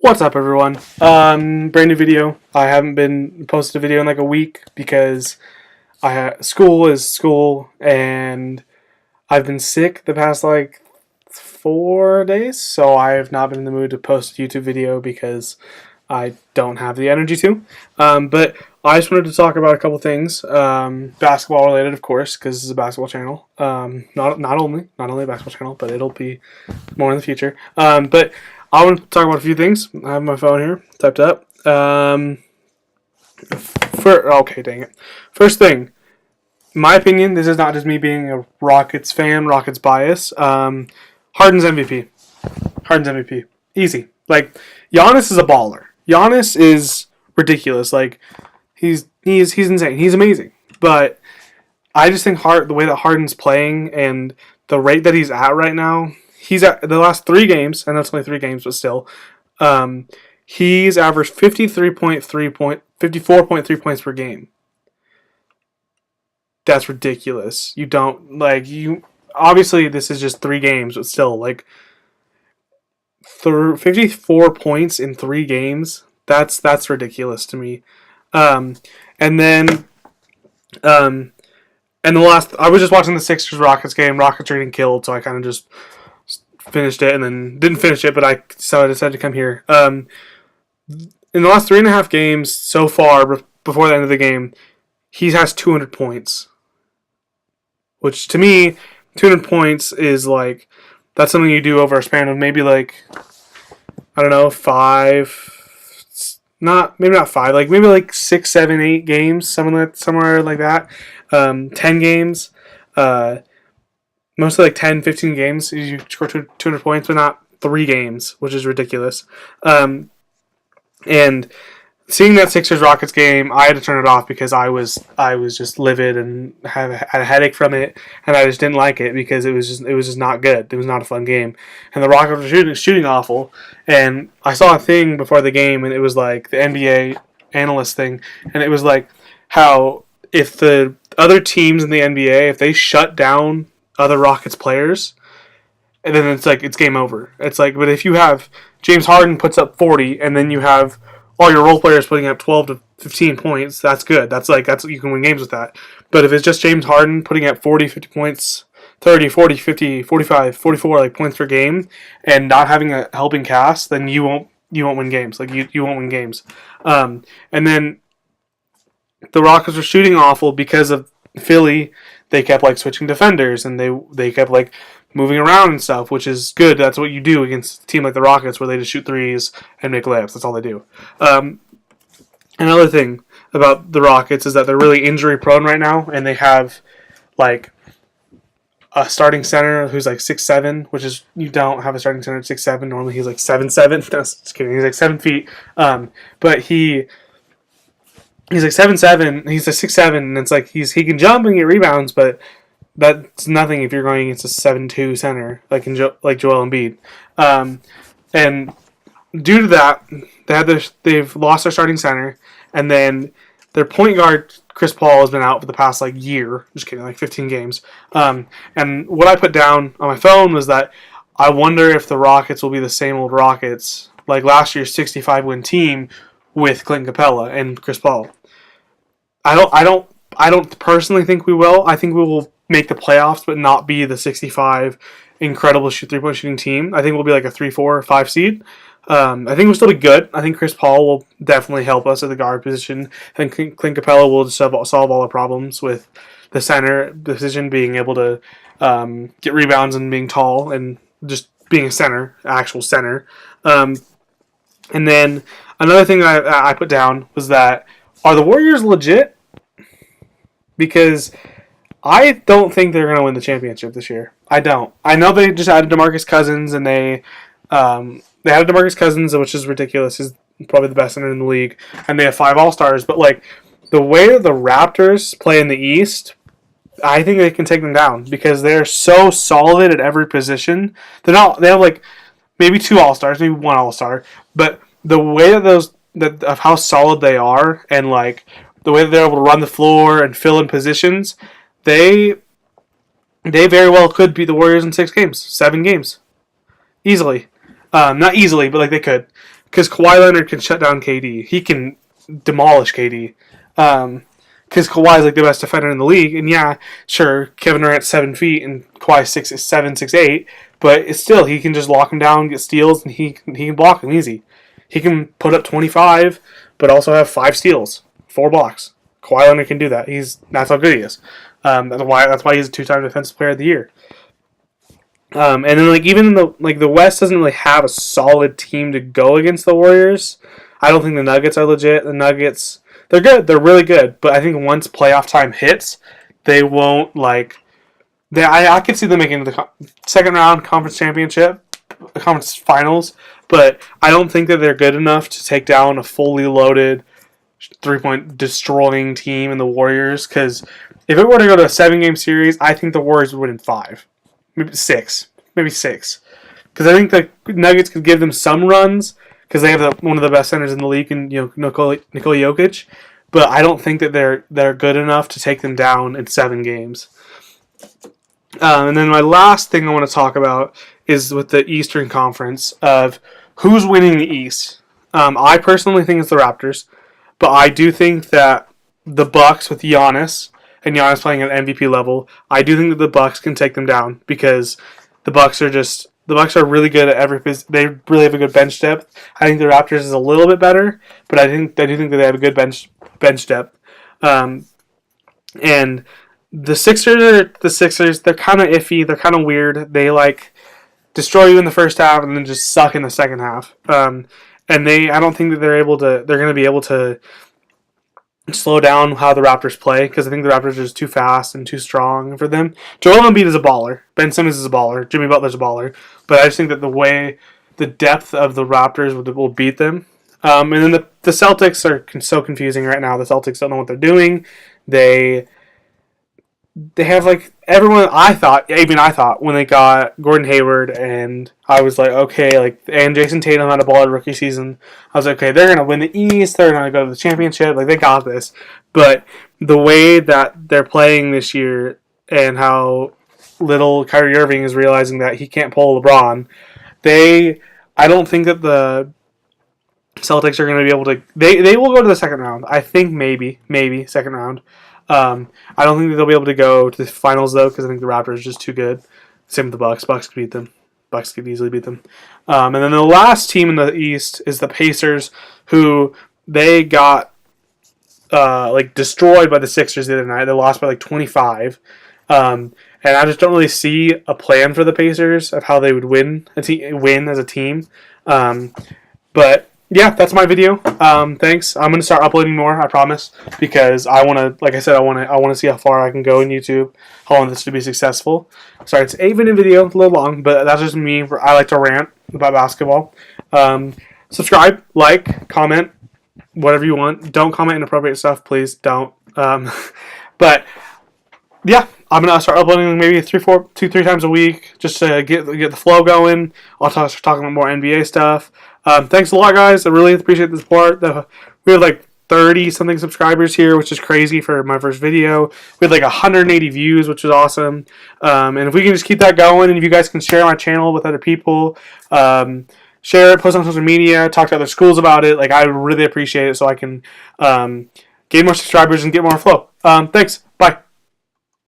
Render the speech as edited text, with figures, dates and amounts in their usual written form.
What's up, everyone? Brand new video. I haven't been posted a video in like a week because school is school, and I've been sick the past like 4 days, so I have not been in the mood to post a YouTube video because I don't have the energy to. But I just wanted to talk about a couple things, basketball related, of course, because this is a basketball channel. Not only a basketball channel, but it'll be more in the future. But I want to talk about a few things. I have my phone here typed up. Okay, dang it. First thing, in my opinion, this is not just me being a Rockets fan, Rockets bias. Harden's MVP. Harden's MVP. Easy. Like, Giannis is a baller. Giannis is ridiculous. Like, he's insane. He's amazing. But I just think the way that Harden's playing and the rate that he's at right now, he's at the last 3 games, and that's only 3 games, but still, he's averaged 54.3 points per game. That's ridiculous. Obviously this is just 3 games, but still, 54 points in 3 games. That's ridiculous to me. And then the last, I was just watching the Sixers Rockets game. Rockets are getting killed, so I kind of just finished it and then didn't finish it, but I decided to come here. In the last 3.5 games so far, before the end of the game, he has 200 points. Which, to me, 200 points is that's something you do over a span of maybe 5, maybe not 5, maybe 6, 7, 8 games, somewhere like that. 10 games, mostly 10, 15 games, you score 200 points, but not 3 games, which is ridiculous. And seeing that Sixers-Rockets game, I had to turn it off because I was just livid and had a headache from it, and I just didn't like it because it was just not good. It was not a fun game, and the Rockets were shooting awful. And I saw a thing before the game, and it was the NBA analyst thing, and it was how if the other teams in the NBA, if they shut down other Rockets players, and then it's game over. But if you have James Harden puts up 40, and then you have all your role players putting up 12 to 15 points, that's good. That's you can win games with that. But if it's just James Harden putting up 40, 50 points, 30, 40, 50, 45, 44 points per game, and not having a helping cast, then you won't win games. You won't win games. And then the Rockets were shooting awful because of Philly. They kept switching defenders, and they kept moving around and stuff, which is good. That's what you do against a team like the Rockets, where they just shoot threes and make layups. That's all they do. Another thing about the Rockets is that they're really injury prone right now, and they have a starting center who's 6'7", which is, you don't have a starting center at 6'7". Normally he's 7'7". No, just kidding. He's 7 feet. But he's 7'7". He's 6'7", and it's he can jump and get rebounds, but that's nothing if you're going against a 7'2" center like Joel Embiid. And due to that, they've lost their starting center, and then their point guard Chris Paul has been out for the past year. Just kidding, 15 games. And what I put down on my phone was that I wonder if the Rockets will be the same old Rockets like last year's 65-win team with Clint Capella and Chris Paul. I don't personally think we will. I think we will make the playoffs, but not be the 65 incredible 3-point shooting team. I think we'll be a 3, 4, 5 seed. I think we'll still be good. I think Chris Paul will definitely help us at the guard position. I think Clint Capella will just solve all the problems with the center position, being able to get rebounds and being tall and just being a center, actual center. And then another thing I put down was that, are the Warriors legit? Because I don't think they're going to win the championship this year. I don't. I know they just added DeMarcus Cousins, and they added DeMarcus Cousins, which is ridiculous. He's probably the best center in the league, and they have 5 All-Stars. But the way the Raptors play in the East, I think they can take them down because they're so solid at every position. They have maybe 2 All-Stars, maybe 1 All-Star, but the way of how solid they are, and the way that they're able to run the floor and fill in positions, they very well could beat the Warriors in 6 games, 7 games. Easily. Not easily, but they could. because Kawhi Leonard can shut down KD. He can demolish KD. Because Kawhi's like the best defender in the league, and yeah, sure, Kevin Durant's 7 feet and Kawhi's 6'8", but it's still he can just lock him down, get steals, and he can block him easy. He can put up 25, but also have 5 steals, 4 blocks. Kawhi Leonard can do that. That's how good he is. That's why he's a 2-time Defensive Player of the Year. And then like even the West doesn't really have a solid team to go against the Warriors. I don't think the Nuggets are legit. The Nuggets, they're good. They're really good. But I think once playoff time hits, they won't like. I could see them making the second round conference championship, conference finals. But I don't think that they're good enough to take down a fully loaded 3-point destroying team in the Warriors. Because if it were to go to a 7-game series, I think the Warriors would win in 5, maybe 6, Because I think the Nuggets could give them some runs because they have one of the best centers in the league, in Nikola Jokic. But I don't think that they're good enough to take them down in 7 games. And then my last thing I want to talk about is with the Eastern Conference of who's winning the East. I personally think it's the Raptors, but I do think that the Bucks with Giannis and Giannis playing at MVP level, I do think that the Bucks can take them down because the Bucks are really good at every position. They really have a good bench depth. I think the Raptors is a little bit better, but I do think that they have a good bench depth. And the Sixers, they're kind of iffy. They're kind of weird. They like destroy you in the first half and then just suck in the second half. And I don't think that they're going to be able to slow down how the Raptors play because I think the Raptors are just too fast and too strong for them. Joel Embiid is a baller. Ben Simmons is a baller. Jimmy Butler's a baller. But I just think that the depth of the Raptors will beat them. And then the Celtics are so confusing right now. The Celtics don't know what they're doing. They have like everyone. I thought when they got Gordon Hayward, and I was like, okay, like, and Jason Tatum had a baller rookie season. I was like, okay, they're gonna win the East. They're gonna go to the championship. Like, they got this. But the way that they're playing this year, and how little Kyrie Irving is realizing that he can't pull LeBron, I don't think that the Celtics are going to be able to. They will go to the second round. I think maybe second round. I don't think that they'll be able to go to the finals though, because I think the Raptors are just too good. Same with the Bucks. Bucks could beat them. Bucks could easily beat them. And then the last team in the East is the Pacers, who they got destroyed by the Sixers the other night. They lost by 25. And I just don't really see a plan for the Pacers of how they would win as a team. But yeah, that's my video. Thanks. I'm gonna start uploading more, I promise, because I want to, like I said, I want to see how far I can go in YouTube, how I want this to be successful. Sorry, it's an 8-minute video, a little long, but that's just me. I like to rant about basketball. Subscribe, like, comment, whatever you want. Don't comment inappropriate stuff, please. Don't. But yeah, I'm gonna start uploading maybe 2-3 times a week just to get the flow going. I'll start talking about more NBA stuff. Thanks a lot, guys. I really appreciate the support. We have 30-something subscribers here, which is crazy for my first video. We had 180 views, which is awesome. And if we can just keep that going, and if you guys can share my channel with other people, share it, post on social media, talk to other schools about it, I would really appreciate it so I can gain more subscribers and get more flow. Thanks.